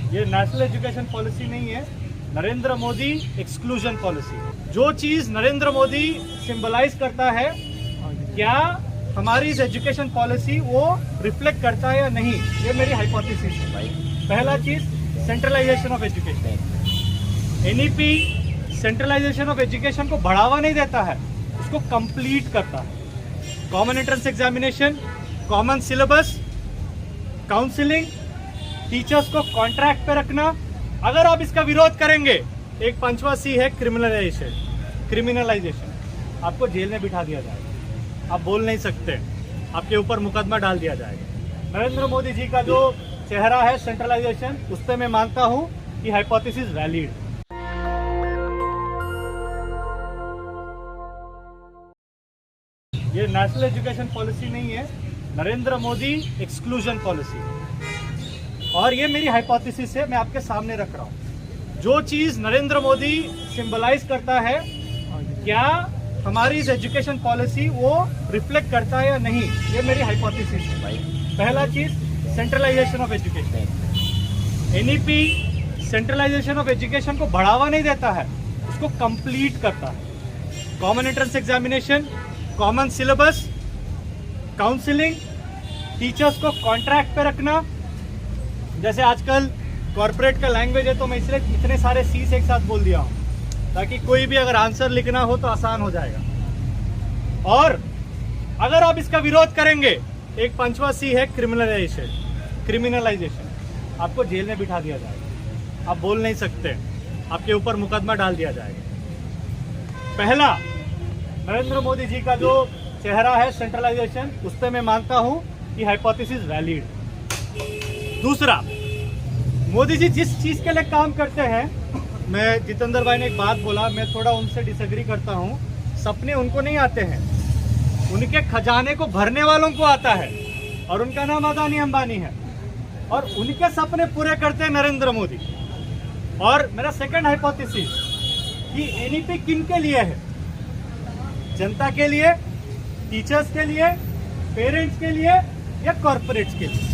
ये national education policy नहीं है, नरेंद्र मोदी एक्सक्लूजन पॉलिसी। जो चीज नरेंद्र मोदी सिंबलाइज करता है, क्या हमारी इस एजुकेशन पॉलिसी वो रिफ्लेक्ट करता है या नहीं, ये मेरी हाइपोथेसिस है भाई। पहला चीज centralisation of education. NEP centralisation of education को बढ़ावा नहीं देता है, उसको कंप्लीट करता है। Common entrance examination, common syllabus, counselling, teachers को कॉन्ट्रैक्ट पे रखना। अगर आप इसका विरोध करेंगे, एक पंचवा सी है क्रिमिनलाइजेशन। आपको जेल में बिठा दिया जाएगा, आप बोल नहीं सकते, आपके ऊपर मुकदमा डाल दिया जाएगा। नरेंद्र मोदी जी का जो चेहरा है सेंट्रलाइजेशन, उस पर मैं मानता हूं कि हाइपोथेसिस वैलिड। ये नेशनल एजुकेशन पॉलिसी नहीं है, नरेंद्र मोदी एक्सक्लूजन पॉलिसी। और ये मेरी हाइपोथेसिस है, मैं आपके सामने रख रहा हूँ। जो चीज नरेंद्र मोदी सिंबलाइज करता है, क्या हमारी इस एजुकेशन पॉलिसी वो रिफ्लेक्ट करता है या नहीं, ये मेरी हाइपोथेसिस है भाई। पहला चीज centralisation of education. NEP centralisation of education को बढ़ावा नहीं देता है, उसको कंप्लीट करता है। Common entrance examination, common syllabus, counselling, teachers को कॉन्ट्रैक्ट पे रखना। जैसे आजकल कॉर्पोरेट का लैंग्वेज है, तो मैं इसलिए इतने सारे सीस एक साथ बोल दिया हूँ, ताकि कोई भी अगर आंसर लिखना हो तो आसान हो जाएगा। और अगर आप इसका विरोध करेंगे, एक पंचवा सी है क्रिमिनलाइजेशन। आपको जेल में बिठा दिया जाएगा, आप बोल नहीं सकते, आपके ऊपर मुकदमा डाल दिया जाएगा। पहला, नरेंद्र मोदी जी का जो चेहरा है सेंट्रलाइजेशन, उस पर मैं मानता हूं कि हाइपोथेसिस वैलिड। दूसरा, मोदी जी जिस चीज के लिए काम करते हैं, मैं जितेंद्र भाई ने एक बात बोला, मैं थोड़ा उनसे डिसएग्री करता हूं। सपने उनको नहीं आते हैं, उनके खजाने को भरने वालों को आता है, और उनका नाम अदानी अंबानी है, और उनके सपने पूरे करते हैं नरेंद्र मोदी। और मेरा सेकंड हाइपोथेसिस कि एनईपी किन के लिए है, जनता के लिए, टीचर्स के लिए, पेरेंट्स के लिए, या कॉर्पोरेट्स के लिए।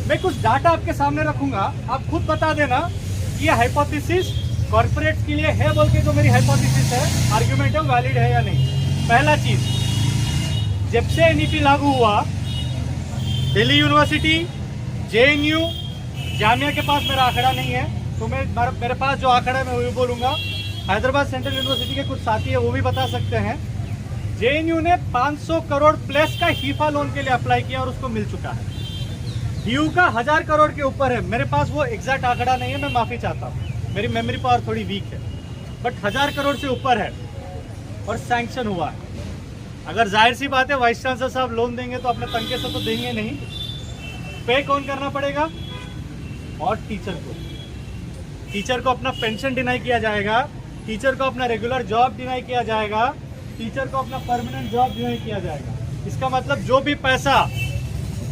मैं कुछ डाटा आपके सामने रखूंगा, आप खुद बता देना कि ये हाइपोथेसिस कॉर्पोरेट्स के लिए है बोल के जो मेरी हाइपोथेसिस है, आर्गुमेंट है, वैलिड है या नहीं। पहला चीज, जब से एनईपी लागू हुआ, दिल्ली यूनिवर्सिटी, जेएनयू, जामिया के पास मेरा आंकड़ा नहीं है, तो मेरे पास जो आंकड़ा है मैं वही बोलूंगा। हैदराबाद सेंट्रल यूनिवर्सिटी के कुछ साथी है, वो भी बता सकते हैं। जेएनयू ने 500 करोड़ प्लस का हीफा लोन के लिए अप्लाई किया और उसको मिल चुका है। डीयू का 1000 करोड़ के ऊपर है, मेरे पास वो एग्जैक्ट आंकड़ा नहीं है, मैं माफी चाहता हूँ, मेरी मेमोरी पावर थोड़ी वीक है, बट 1000 करोड़ से ऊपर है और सैंक्शन हुआ है। अगर जाहिर सी बात है वाइस चांसलर साहब लोन देंगे तो अपने तनखे से तो देंगे नहीं, पे कौन करना पड़ेगा, और टीचर को अपना पेंशन डिनाई किया जाएगा, टीचर को अपना रेगुलर जॉब डिनाई किया जाएगा, टीचर को अपना परमानेंट जॉब डिनाई किया जाएगा। इसका मतलब जो भी पैसा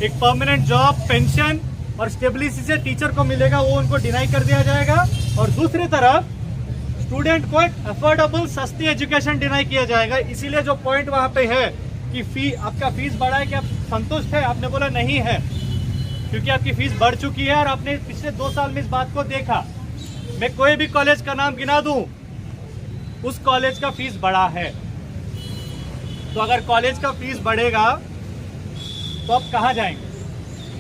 एक परमानेंट जॉब, पेंशन और स्टेबिलिटी से टीचर को मिलेगा, वो उनको डिनाई कर दिया जाएगा। और दूसरी तरफ स्टूडेंट को एक अफोर्डेबल सस्ती एजुकेशन डिनाई किया जाएगा। इसीलिए जो पॉइंट वहां पे है कि आपका फीस बढ़ा है, कि आप संतुष्ट है, आपने बोला नहीं है, क्योंकि आपकी फीस बढ़ चुकी है और आपने पिछले 2 साल में इस बात को देखा। मैं कोई भी कॉलेज का नाम गिना दूं, उस कॉलेज का फीस बढ़ा है। तो अगर कॉलेज का फीस बढ़ेगा तो आप कहाँ जाएंगे,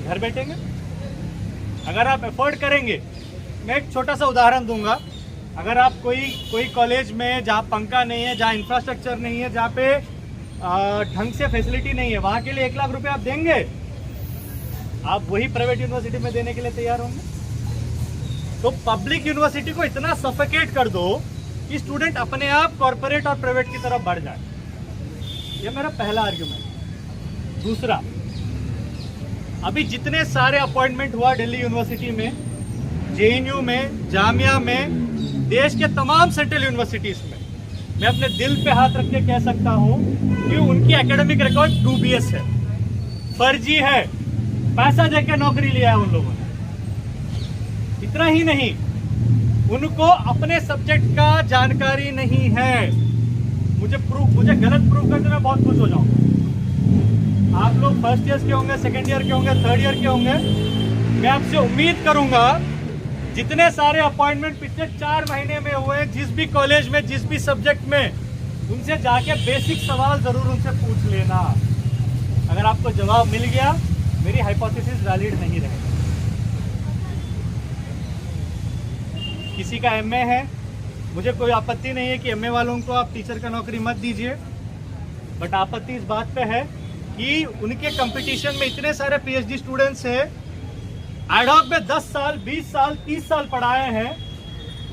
घर बैठेंगे? अगर आप अफोर्ड करेंगे, मैं एक छोटा सा उदाहरण दूंगा। अगर आप कोई कॉलेज में जहाँ पंखा नहीं है, जहाँ इंफ्रास्ट्रक्चर नहीं है, जहाँ पे ढंग से फैसिलिटी नहीं है, वहाँ के लिए 1 लाख रुपए आप देंगे? आप वही प्राइवेट यूनिवर्सिटी में देने के लिए तैयार होंगे? तो पब्लिक यूनिवर्सिटी को इतना सफोकेट कर दो कि स्टूडेंट अपने आप कॉर्पोरेट और प्राइवेट की तरफ बढ़ जाए। ये मेरा पहला आर्ग्यूमेंट। दूसरा, अभी जितने सारे अपॉइंटमेंट हुआ दिल्ली यूनिवर्सिटी में, जेएनयू में, जामिया में, देश के तमाम सेंट्रल यूनिवर्सिटीज में, मैं अपने दिल पे हाथ रख के कह सकता हूं कि उनकी एकेडमिक रिकॉर्ड डूबियस है, फर्जी है, पैसा देकर नौकरी लिया है उन लोगों ने। इतना ही नहीं, उनको अपने सब्जेक्ट का जानकारी नहीं है। मुझे गलत प्रूफ करके मैं बहुत खुश हो जाऊंगा। आप लोग फर्स्ट ईयर के होंगे, सेकेंड ईयर के होंगे, थर्ड ईयर के होंगे, मैं आपसे उम्मीद करूंगा जितने सारे अपॉइंटमेंट पिछले 4 महीने में हुए, जिस भी कॉलेज में, जिस भी सब्जेक्ट में, उनसे जाके बेसिक सवाल जरूर उनसे पूछ लेना। अगर आपको जवाब मिल गया, मेरी हाइपोथेसिस वैलिड नहीं रहेगी। किसी का एमए है, मुझे कोई आपत्ति नहीं है कि एमए वालों को आप टीचर का नौकरी मत दीजिए, बट आपत्ति इस बात पे है कि उनके कंपटीशन में इतने सारे पीएचडी स्टूडेंट्स हैं, एडहॉक में 10 साल, 20 साल, 30 साल पढ़ाए हैं,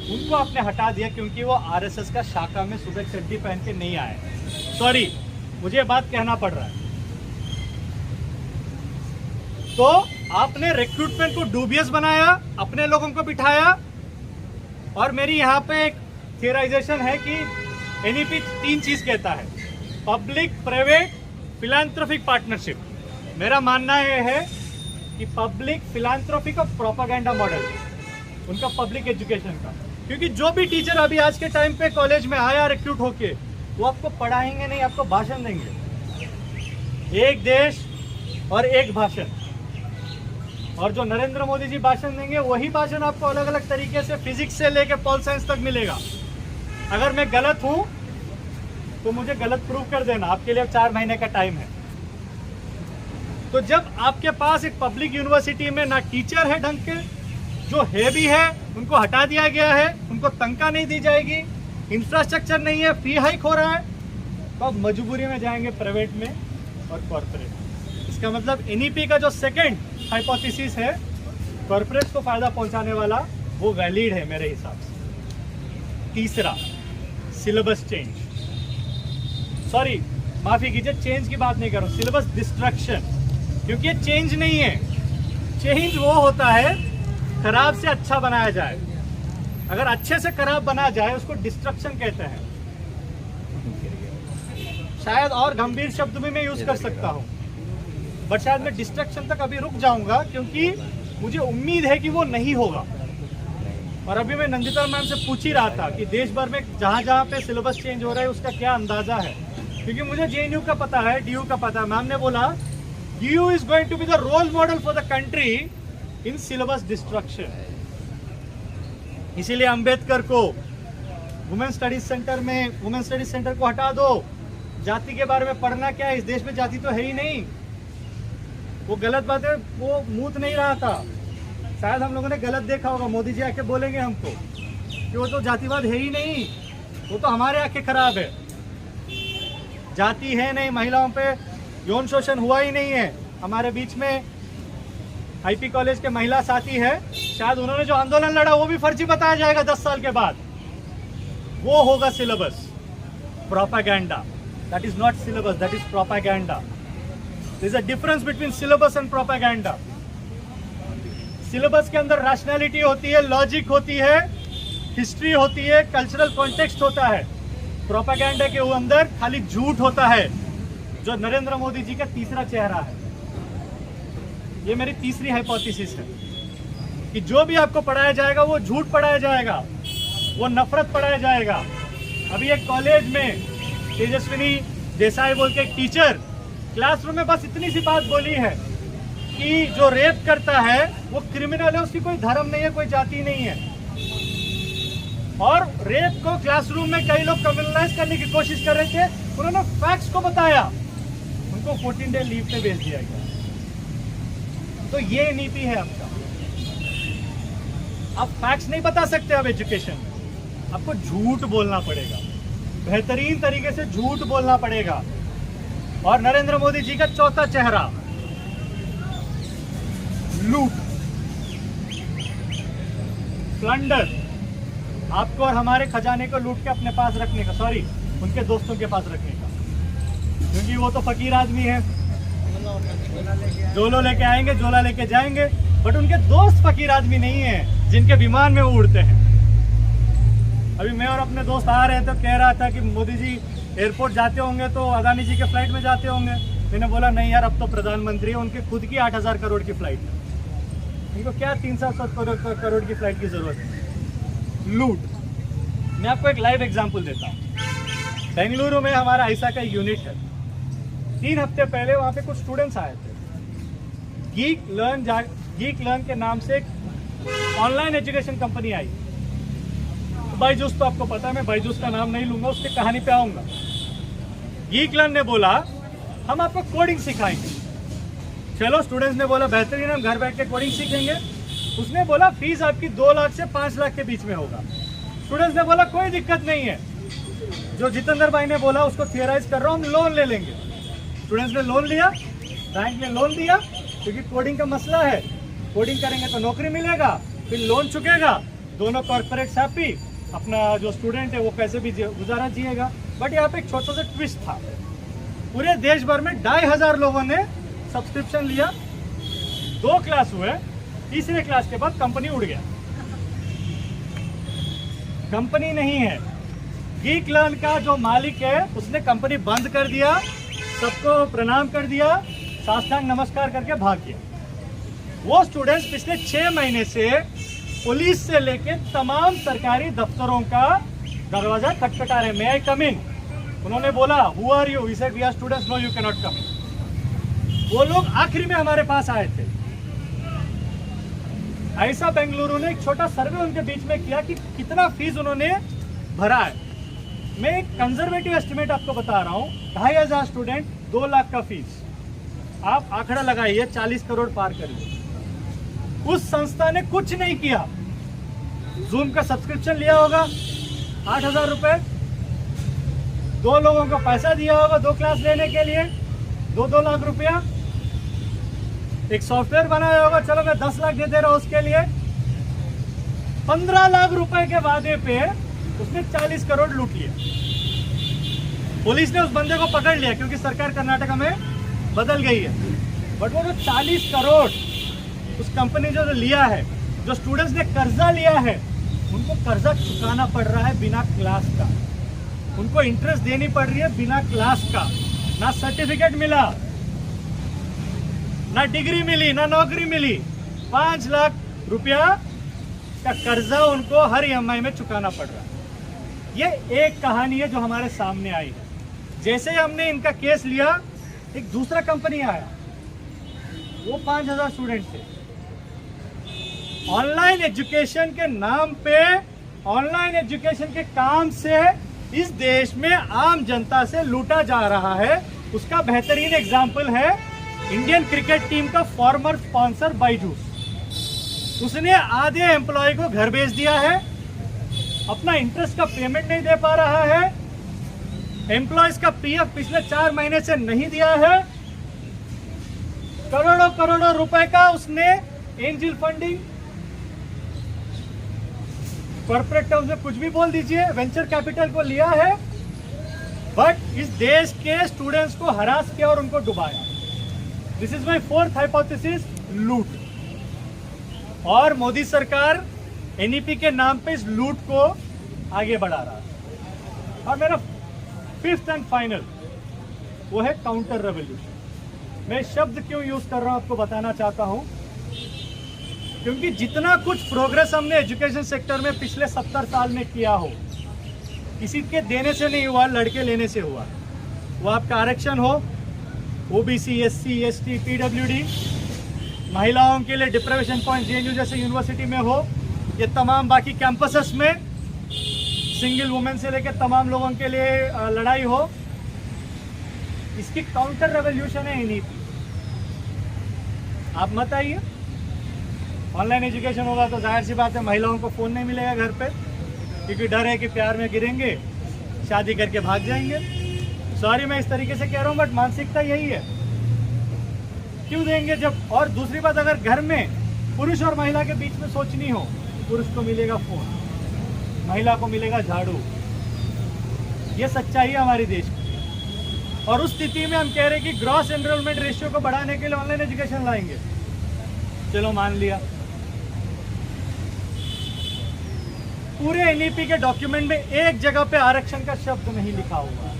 उनको आपने हटा दिया क्योंकि वो आरएसएस का शाखा में सुबह चड्डी पहन के नहीं आए। सॉरी, मुझे बात कहना पड़ रहा है। तो आपने रिक्रूटमेंट को डूबियस बनाया, अपने लोगों को बिठाया, और मेरी यहाँ पे एक थियराइजेशन है कि एनईपी 3 चीज कहता है, पब्लिक प्राइवेट फिलैंथ्रोपिक पार्टनरशिप। मेरा मानना यह है कि पब्लिक फिलैंथ्रोपी का प्रोपेगेंडा मॉडल उनका पब्लिक एजुकेशन का, क्योंकि जो भी टीचर अभी आज के टाइम पे कॉलेज में आया रिक्रूट होके, वो आपको पढ़ाएंगे नहीं, आपको भाषण देंगे। एक देश और एक भाषण, और जो नरेंद्र मोदी जी भाषण देंगे वही भाषण आपको अलग अलग तरीके से फिजिक्स से लेके पॉल साइंस तक मिलेगा। अगर मैं गलत हूं तो मुझे गलत प्रूव कर देना, आपके लिए 4 महीने का टाइम है। तो जब आपके पास एक पब्लिक यूनिवर्सिटी में ना टीचर है ढंग के, जो है भी है उनको हटा दिया गया है, उनको तनख्वाह नहीं दी जाएगी, इंफ्रास्ट्रक्चर नहीं है, फी हाइक हो रहा है, तो आप मजबूरी में जाएंगे प्राइवेट में और कॉर्पोरेट। इसका मतलब एनईपी का जो सेकंड हाइपोथेसिस है, कॉर्पोरेट को फायदा पहुंचाने वाला, वो वैलिड है मेरे हिसाब से। तीसरा, सिलेबस चेंज, सॉरी माफी कीजिए, चेंज की बात नहीं कर रहा हूं, सिलेबस डिस्ट्रक्शन, क्योंकि ये चेंज नहीं है। चेंज वो होता है खराब से अच्छा बनाया जाए, अगर अच्छे से खराब बना जाए उसको डिस्ट्रक्शन कहते हैं। शायद और गंभीर शब्द भी मैं यूज कर सकता हूं, बट शायद मैं डिस्ट्रक्शन तक अभी रुक जाऊंगा, क्योंकि मुझे उम्मीद है कि वो नहीं होगा। और अभी मैं नंदिता मैम से पूछ ही रहा था कि देश भर में जहां जहां पे सिलेबस चेंज हो रहा है उसका क्या अंदाजा है, क्योंकि मुझे जेएनयू का पता है, डीयू का पता है। मैम ने बोला DU is going to be the role model for the country in syllabus destruction. इसीलिए अंबेडकर को वुमेन स्टडीज सेंटर में, वुमेन स्टडीज सेंटर को हटा दो। जाति के बारे में पढ़ना क्या है, इस देश में जाति तो है ही नहीं। वो गलत बात है, वो मूत नहीं रहा था, शायद हम लोगों ने गलत देखा होगा। मोदी जी आके बोलेंगे हमको कि वो तो जातिवाद है ही नहीं, वो तो हमारे आंखें खराब है, जाति है नहीं, महिलाओं पे यौन शोषण हुआ ही नहीं है। हमारे बीच में आईपी कॉलेज के महिला साथी है, शायद उन्होंने जो आंदोलन लड़ा वो भी फर्जी बताया जाएगा 10 साल के बाद। वो होगा syllabus, propaganda. That is not syllabus, that is propaganda. There is a difference between syllabus and propaganda. Syllabus के अंदर रैशनैलिटी होती है, लॉजिक होती है, हिस्ट्री होती है, कल्चरल कॉन्टेक्स्ट होता है। प्रोपेगेंडा के अंदर खाली झूठ होता है, जो नरेंद्र मोदी जी का तीसरा चेहरा है। ये मेरी तीसरी हाइपोथेसिस है कि जो भी आपको पढ़ाया जाएगा वो झूठ पढ़ाया जाएगा, वो नफरत पढ़ाया जाएगा। अभी एक कॉलेज में तेजस्विनी देसाई बोल के एक टीचर क्लासरूम में बस इतनी सी बात बोली है कि जो रेप करता है वो क्रिमिनल है, उसकी कोई धर्म नहीं है, कोई जाति नहीं है। और रेप को क्लासरूम में कई लोग क्रिमिनलाइज करने की कोशिश कर रहे थे, उन्होंने फैक्ट्स को बताया, उनको 14 डे लीव पे भेज दिया गया। तो ये नीति है आपका। आप फैक्ट्स नहीं बता सकते, अब एजुकेशन में आपको झूठ बोलना पड़ेगा, बेहतरीन तरीके से झूठ बोलना पड़ेगा। और नरेंद्र मोदी जी का चौथा चेहरा, लूट, प्लंडर, आपको और हमारे खजाने को लूट के अपने पास रखने का, सॉरी उनके दोस्तों के पास रखने का, क्योंकि वो तो फकीर आदमी है, जोलो लेके आएंगे, जोला लेके जाएंगे, बट उनके दोस्त फकीर आदमी नहीं है जिनके विमान में वो उड़ते हैं। अभी मैं और अपने दोस्त आ रहे थे, कह रहा था कि मोदी जी एयरपोर्ट जाते होंगे तो अदानी जी के फ्लाइट में जाते होंगे। मैंने बोला नहीं यार, अब तो प्रधानमंत्री है, उनके खुद की 8,000 करोड़ की फ्लाइट है, उनको क्या 300 करोड़ की फ्लाइट की जरूरत है। लूट। मैं आपको एक लाइव एग्जांपल देता हूँ। बेंगलुरु में हमारा ऐसा का यूनिट है। 3 हफ्ते पहले वहाँ पे कुछ स्टूडेंट्स आए थे। गीक लर्न के नाम से ऑनलाइन एजुकेशन कंपनी आई। बायजूस तो आपको पता है, मैं बायजूस का नाम नहीं लूंगा, उसकी कहानी पे आऊंगा। गीकलर्न ने बोला हम आपको कोडिंग सिखाएंगे। चलो, स्टूडेंट्स ने बोला बेहतरीन, हम घर बैठ के कोडिंग सीखेंगे। उसने बोला फीस आपकी 2 लाख से 5 लाख के बीच में होगा। स्टूडेंट्स ने बोला कोई दिक्कत नहीं है, जो जितेंद्र भाई ने बोला उसको थियराइज कर रहा हूँ, हम लोन ले लेंगे। स्टूडेंट्स ने लोन लिया, बैंक ने लोन दिया, क्योंकि कोडिंग का मसला है, कोडिंग करेंगे तो नौकरी मिलेगा, फिर लोन चुकेगा, दोनों कॉर्पोरेट्स हैप्पी, अपना जो स्टूडेंट है वो कैसे भी गुजारा जिएगा। बट यहाँ पे एक छोटा सा ट्विस्ट था। पूरे देश भर में 2,500 लोगों ने सब्सक्रिप्शन लिया, 2 क्लास हुए, तीसरे क्लास के बाद कंपनी उड़ गया। कंपनी नहीं है, गीकलर्न का जो मालिक है उसने कंपनी बंद कर दिया, सबको प्रणाम कर दिया, साष्टांग नमस्कार करके भाग गया। वो स्टूडेंट्स पिछले 6 महीने से पुलिस से लेके तमाम सरकारी दफ्तरों का दरवाजा खटखटा रहे, मे आई कम इन। उन्होंने बोला who are you, we said we are students, no you can not come in. वो लोग आखिरी में हमारे पास आए थे। ऐसा बेंगलुरु ने एक छोटा सर्वे उनके बीच में किया कि कितना फीस उन्होंने भरा है। मैं एक कंजर्वेटिव एस्टिमेट आपको बता रहा हूँ, 2,500 स्टूडेंट, 2 लाख का फीस, आप आंकड़ा लगाइए, 40 करोड़ पार करिए। उस संस्था ने कुछ नहीं किया। जूम का सब्सक्रिप्शन लिया होगा 8,000 रुपए, 2 लोगों को पैसा दिया होगा 2 क्लास लेने के लिए, 2-2 लाख रुपया। एक सॉफ्टवेयर बनाया होगा, चलो मैं 10 लाख दे दे रहा हूं उसके लिए। 15 लाख रुपए के वादे पे उसने 40 करोड़ लूट लिया। पुलिस ने उस बंदे को पकड़ लिया क्योंकि सरकार कर्नाटक में बदल गई है। बट वो जो 40 करोड़ उस कंपनी जो लिया है, जो स्टूडेंट्स ने कर्जा लिया है, उनको कर्जा चुकाना पड़ रहा है बिना क्लास का, उनको इंटरेस्ट देनी पड़ रही है बिना क्लास का। ना सर्टिफिकेट मिला, ना डिग्री मिली, ना नौकरी मिली। 5 लाख रुपया का कर्जा उनको हर EMI में चुकाना पड़ रहा है। ये एक कहानी है जो हमारे सामने आई है। जैसे हमने इनका केस लिया, एक दूसरा कंपनी आया, वो 5,000 स्टूडेंट थे। ऑनलाइन एजुकेशन के नाम पे, ऑनलाइन एजुकेशन के काम से इस देश में आम जनता से लूटा जा रहा है। उसका बेहतरीन एग्जाम्पल है इंडियन क्रिकेट टीम का फॉर्मर स्पॉन्सर बायजूस। उसने आधे एम्प्लॉय को घर भेज दिया है, अपना इंटरेस्ट का पेमेंट नहीं दे पा रहा है, एम्प्लॉयज का PF पिछले 4 महीने से नहीं दिया है, करोड़ों करोड़ों रुपए का उसने एंजल फंडिंग, कॉर्पोरेट टर्म्स में कुछ भी बोल दीजिए, वेंचर कैपिटल को लिया है, बट इस देश के स्टूडेंट्स को हरास किया और उनको डुबाया। This is my 4th hypothesis, लूट। और मोदी सरकार NEP के नाम पे इस लूट को आगे बढ़ा रहा है। और मेरा 5th एंड फाइनल वो है काउंटर रेवोल्यूशन। मैं शब्द क्यों यूज कर रहा हूं आपको बताना चाहता हूं, क्योंकि जितना कुछ प्रोग्रेस हमने एजुकेशन सेक्टर में पिछले 70 साल में किया हो, किसी के देने से नहीं हुआ, लड़के लेने से हुआ। वो आपका आरक्षण हो, OBC, SC, ST, PWD, महिलाओं के लिए डिप्राइवेशन पॉइंट JNU जैसे यूनिवर्सिटी में हो, ये तमाम बाकी कैंपसेस में सिंगल वुमेन से लेकर तमाम लोगों के लिए लड़ाई हो, इसकी काउंटर रेवोल्यूशन है NEP। आप मत आइए। ऑनलाइन एजुकेशन होगा तो जाहिर सी बात है महिलाओं को फ़ोन नहीं मिलेगा घर पे, क्योंकि डर है कि प्यार में गिरेंगे, शादी करके भाग जाएंगे। सॉरी मैं इस तरीके से कह रहा हूँ, बट मानसिकता यही है। क्यों देंगे जब, और दूसरी बात, अगर घर में पुरुष और महिला के बीच में सोचनी हो, पुरुष को मिलेगा फ़ोन, महिला को मिलेगा झाड़ू। ये सच्चाई है हमारे देश की। और उस स्थिति में हम कह रहे हैं कि ग्रॉस एनरोलमेंट रेशियो को बढ़ाने के लिए ऑनलाइन एजुकेशन लाएंगे। चलो मान लिया। पूरे NEP के डॉक्यूमेंट में एक जगह पे आरक्षण का शब्द नहीं लिखा हुआ।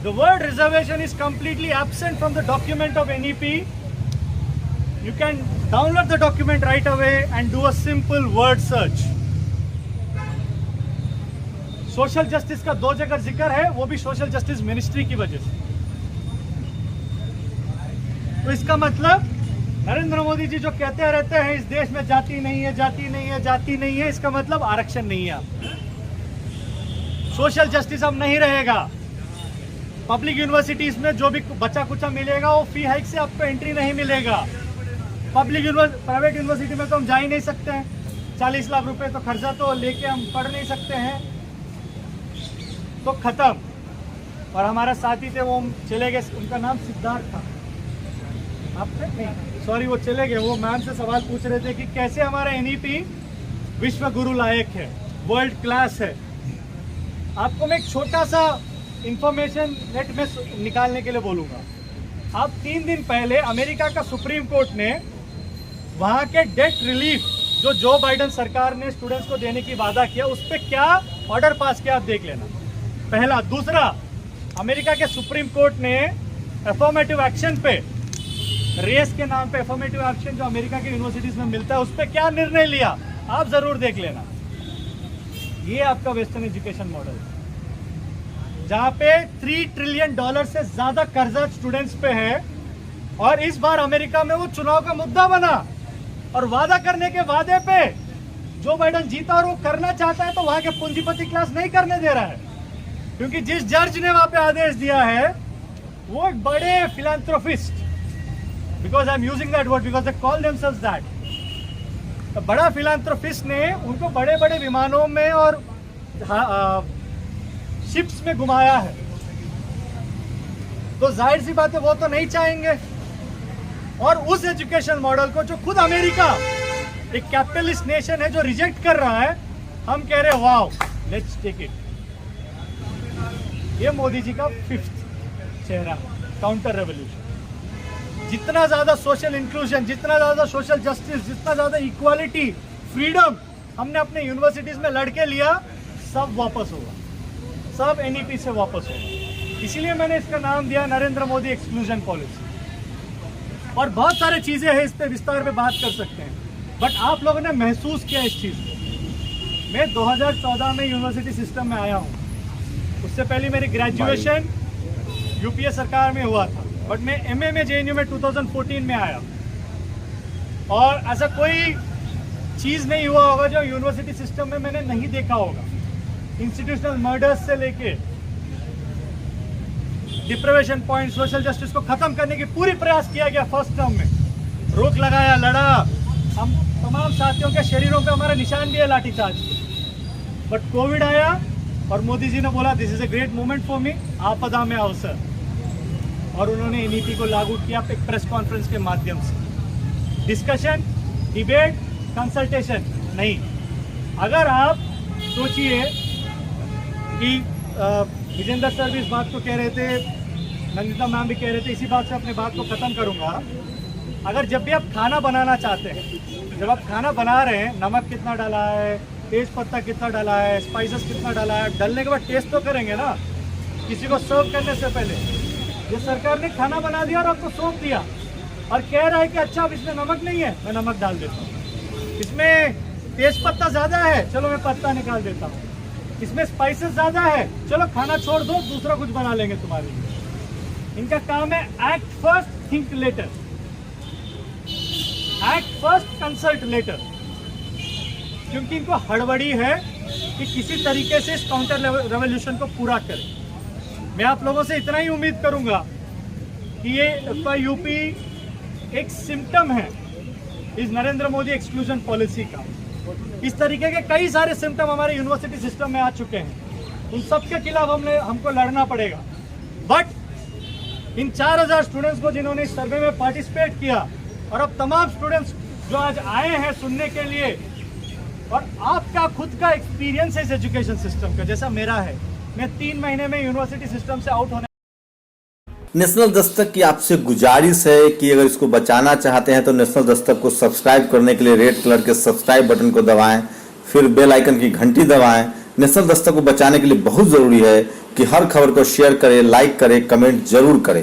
The word reservation is completely absent from the document of NEP. You can download the document right away and do a simple word search. Social justice का 2 जगह जिक्र है, वो भी सोशल जस्टिस मिनिस्ट्री की वजह से। तो इसका मतलब नरेंद्र मोदी जी जो कहते रहते हैं इस देश में जाति नहीं है, जाति नहीं है, जाति नहीं है, इसका मतलब आरक्षण नहीं है। सोशल जस्टिस अब नहीं रहेगा। पब्लिक यूनिवर्सिटीज में जो भी बचा कुचा मिलेगा वो फी हाइक से आपको एंट्री नहीं मिलेगा। प्राइवेट यूनिवर्सिटी में तो हम जा ही नहीं सकते हैं, 40 लाख रुपए तो खर्चा तो लेके हम पढ़ नहीं सकते हैं, तो खत्म। और हमारा साथी थे वो चले गए, उनका नाम सिद्धार्थ था, आपने नहीं, सॉरी वो चले गए। वो मैम से सवाल पूछ रहे थे कि कैसे हमारा एनईपी विश्व गुरु लायक है, वर्ल्ड क्लास है। आपको मैं एक छोटा सा इंफॉर्मेशन नेट में निकालने के लिए बोलूँगा। आप 3 दिन पहले अमेरिका का सुप्रीम कोर्ट ने वहाँ के डेट रिलीफ जो जो बाइडेन सरकार ने स्टूडेंट्स को देने की वादा किया, उस पर क्या ऑर्डर पास किया आप देख लेना, पहला। दूसरा, अमेरिका के सुप्रीम कोर्ट ने अफर्मेटिव एक्शन पे, रेस के नाम पे अफर्मेटिव एक्शन जो अमेरिका के यूनिवर्सिटीज में मिलता है, उस पर क्या निर्णय लिया आप जरूर देख लेना। ये आपका वेस्टर्न एजुकेशन मॉडल, जहां पे $3 ट्रिलियन से ज्यादा कर्जा स्टूडेंट्स पे है। और इस बार अमेरिका में वो चुनाव का मुद्दा बना, और वादा करने के वादे पे जो बाइडेन जीता और वो करना चाहता है, तो वहां के पूंजीपति क्लास नहीं करने दे रहा है, क्योंकि जिस जज ने वहां पे आदेश दिया है वो एक बड़े philanthropist, because I am using that word because they call themselves that, बड़ा फिलैंथ्रोपिस्ट ने उनको बड़े बड़े विमानों में और शिप्स में घुमाया है। तो जाहिर सी बात है वो तो नहीं चाहेंगे। और उस एजुकेशन मॉडल को जो खुद अमेरिका एक कैपिटलिस्ट नेशन है जो रिजेक्ट कर रहा है, हम कह रहे हैं वाओ लेट्स टेक इट। ये मोदी जी का 5th चेहरा, काउंटर रेवोल्यूशन। जितना ज्यादा सोशल इंक्लूजन, जितना ज्यादा सोशल जस्टिस, जितना ज्यादा इक्वालिटी, फ्रीडम हमने अपने यूनिवर्सिटीज में लड़के लिया, सब वापस होगा, सब एनईपी से वापस होगा। इसीलिए मैंने इसका नाम दिया नरेंद्र मोदी एक्सक्लूजन पॉलिसी। और बहुत सारे चीजें हैं, इस पे विस्तार में बात कर सकते हैं, बट आप लोगों ने महसूस किया इस चीज को। मैं 2014 में यूनिवर्सिटी सिस्टम में आया हूँ, उससे पहले मेरी ग्रेजुएशन यूपीए सरकार में हुआ था, बट मैं एमए में जेएनयू में 2014 में आया। और ऐसा कोई चीज नहीं हुआ होगा जो यूनिवर्सिटी सिस्टम में मैंने नहीं देखा होगा। इंस्टीट्यूशनल मर्डर्स से लेके डिप्रेवेशन पॉइंट, सोशल जस्टिस को खत्म करने की पूरी प्रयास किया गया फर्स्ट टर्म में, रोक लगाया, लड़ा। हम तमाम साथियों के शरीरों पे हमारा निशान भी है लाठीचार्ज, बट कोविड आया और मोदी जी ने बोला this is a great moment for me, आपदा में अवसर, और उन्होंने एनईपी को लागू किया एक प्रेस कॉन्फ्रेंस के माध्यम से। डिस्कशन, डिबेट, कंसल्टेशन नहीं। अगर आप सोचिए कि विजेंद्र सर भी इस बात को कह रहे थे, नंदिता मैम भी कह रहे थे, इसी बात से अपने बात को खत्म करूंगा। अगर जब भी आप खाना बनाना चाहते हैं, जब आप खाना बना रहे हैं, नमक कितना डाला है, तेज पत्ता कितना डाला है, स्पाइसेस कितना डाला है, डालने के बाद टेस्ट तो करेंगे ना किसी को सर्व करने से पहले। ये सरकार ने खाना बना दिया और आपको सौंप दिया और कह रहा है कि अच्छा अब इसमें नमक नहीं है, मैं नमक डाल देता हूँ। इसमें तेज पत्ता ज्यादा है, चलो मैं पत्ता निकाल देता हूँ। इसमें स्पाइसेस ज्यादा है, चलो खाना छोड़ दो, दूसरा कुछ बना लेंगे तुम्हारे लिए। इनका काम है act first think later, act first consult later, क्योंकि इनको हड़बड़ी है कि किसी तरीके से इस काउंटर रेवोल्यूशन को पूरा करें। मैं आप लोगों से इतना ही उम्मीद करूंगा कि ये यूपी एक सिम्टम है इस नरेंद्र मोदी एक्सक्लूजन पॉलिसी का। इस तरीके के कई सारे सिम्टम हमारे यूनिवर्सिटी सिस्टम में आ चुके हैं, उन सब के खिलाफ हमको लड़ना पड़ेगा। बट इन 4000 स्टूडेंट्स को जिन्होंने इस सर्वे में पार्टिसिपेट किया, और अब तमाम स्टूडेंट्स जो आज आए हैं सुनने के लिए, और आपका खुद का एक्सपीरियंस है इस एजुकेशन सिस्टम का जैसा मेरा है, मैं 3 महीने में यूनिवर्सिटी सिस्टम से आउट होने। नेशनल दस्तक की आपसे गुजारिश है कि अगर इसको बचाना चाहते हैं तो नेशनल दस्तक को सब्सक्राइब करने के लिए रेड कलर के सब्सक्राइब बटन को दबाएं, फिर बेल आइकन की घंटी दबाएं। नेशनल दस्तक को बचाने के लिए बहुत जरूरी है कि हर खबर को शेयर करें, लाइक करें, कमेंट जरूर करें।